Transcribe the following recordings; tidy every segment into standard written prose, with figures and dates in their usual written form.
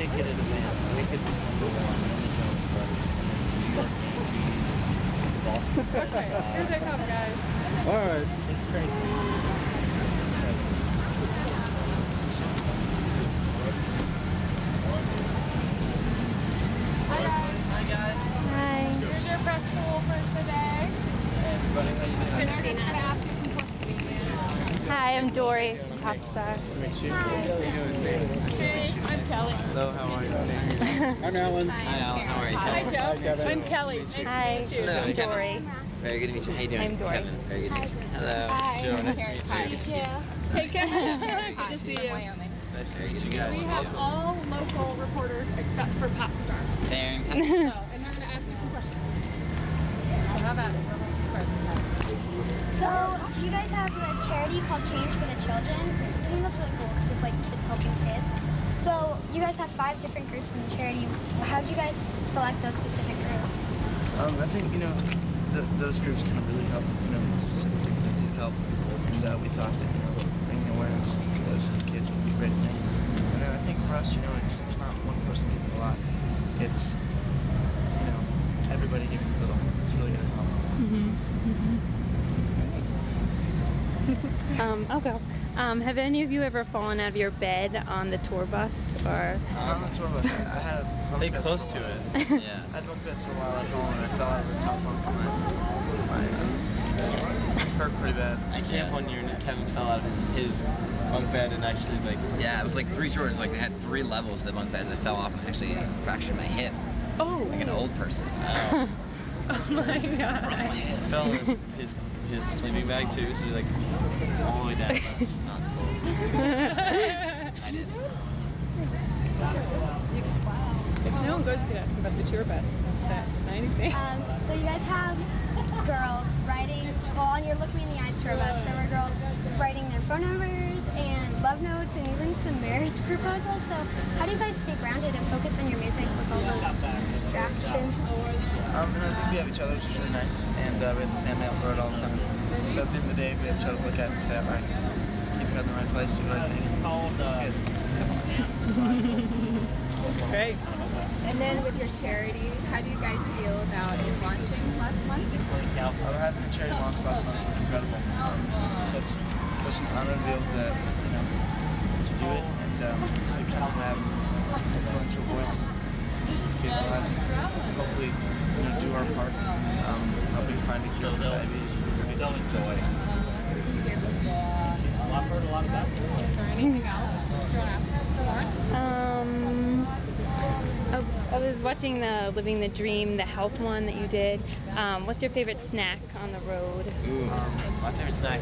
ticket in advance. Wicked was #1, then the Jonas Brothers, and then New York Yankees, Boston Red Okay, here they come, guys. Alright. It's crazy. Hi, guys. Hi, guys. Hi. Here's your press tool for today. Hey, everybody. How you doing? And we're going to ask you some questions. Hi, I'm Dory from PopStar. Nice to meet you. Hi. How you doing, babe? Hey, I'm Kelly. Hello, how are you? I'm Alan. Hi, Alan. How are you? Hi, Joe. Hi, Kevin. I'm Kelly. Nice Hi, to meet you. I'm Dory. Very good to meet you. How you doing? I'm Dory. Kevin. Very good to meet you. Hello. Hi. Joe, nice to meet you. Hi. You too. Hey, Kevin. Good to see you. Nice to meet you guys. We have all local reporters except for PopStar. There. So, and they're going to ask you some questions. So how about it? So, you guys have a charity called Change for the Children. I think that's really cool because it's like kids helping kids. So, you guys have 5 different groups in the charity. How did you guys select those specific groups? I think, those groups kind of really help, specifically that do help. And we thought that, bringing awareness to those kids would be a great thing. And I think for us, it's not one person giving a lot. It's, everybody giving a little. It's really going to help. I'll go. Have any of you ever fallen out of your bed on the tour bus or? On the tour bus, I had a bunk Stay bed close for a to while. it. Yeah. I had bunk beds for a while at home, and I fell out of the top bunk and my hurt pretty bad. At camp one year, Kevin fell out of his bunk bed and actually Yeah, it was like 3 stories. Like, they had 3 levels of the bunk beds. I fell off and actually fractured my hip. Oh. Like an old person. Oh my god. fell in his sleeping bag too, so like all the way down. That's not cool. I did. If no one goes to ask about the tour bus, that's 90 days. So you guys have girls writing, on your Look Me in the Eyes tour bus, there were girls writing their phone numbers and love notes and even some marriage proposals. So how do you guys stay grounded and focus on your music with all those distractions? And I think we have each other, which is really nice, and we have the fan mail for it all the time. So at the end of the day, we have each other to look at and say, alright, keep your head in the right place, do the right thing. It's good. Great. And then with your charity, how do you guys feel about it launching last month? We're having the charity launch last month. It's incredible. Such an honor to be able to, to do it, and just to kind of have an influential voice to these kids' lives. Hopefully, do our part, helping find a cure for diabetes. They'll enjoy it. Well, I've heard a lot about it. Is there anything else you want to ask for? I was watching the Living the Dream, the health one that you did. What's your favorite snack on the road? Ooh, my favorite snack.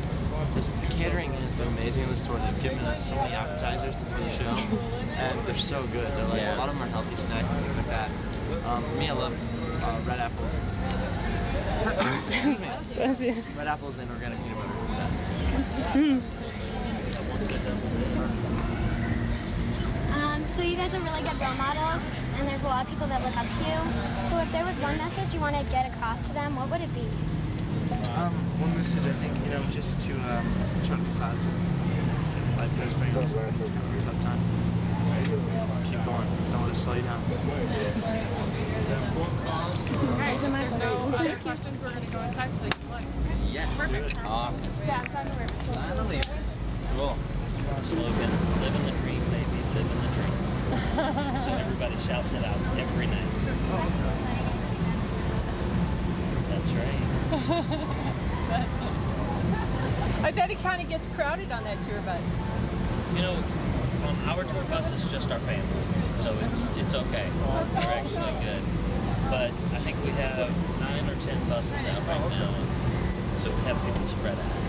The catering has been amazing in this tour. They've given us so many appetizers before the show, and they're so good. They're like a lot of them are healthy snacks and things like that. For me, I love red apples. Red apples and organic peanut butter is the best. So you guys are really good role models, and there's a lot of people that look up to you. So if there was one message you want to get across to them, what would it be? One message, I think, just to try to be positive. Life does bring these things. It's kind of a tough time. Keep going. Don't let it slow you down. Alright, so there's no other questions. We're going to go inside so you can play. Yes. Perfect. Awesome. Yeah, sign the word. Finally. Cool. Slogan: "Live in the dream, baby. Live in the dream." So everybody shouts it out every night. That's right. I bet it kind of gets crowded on that tour bus. On our tour bus, it's just our family, so it's okay. We're actually good. But I think we have 9 or 10 buses out right now, so we have people spread out.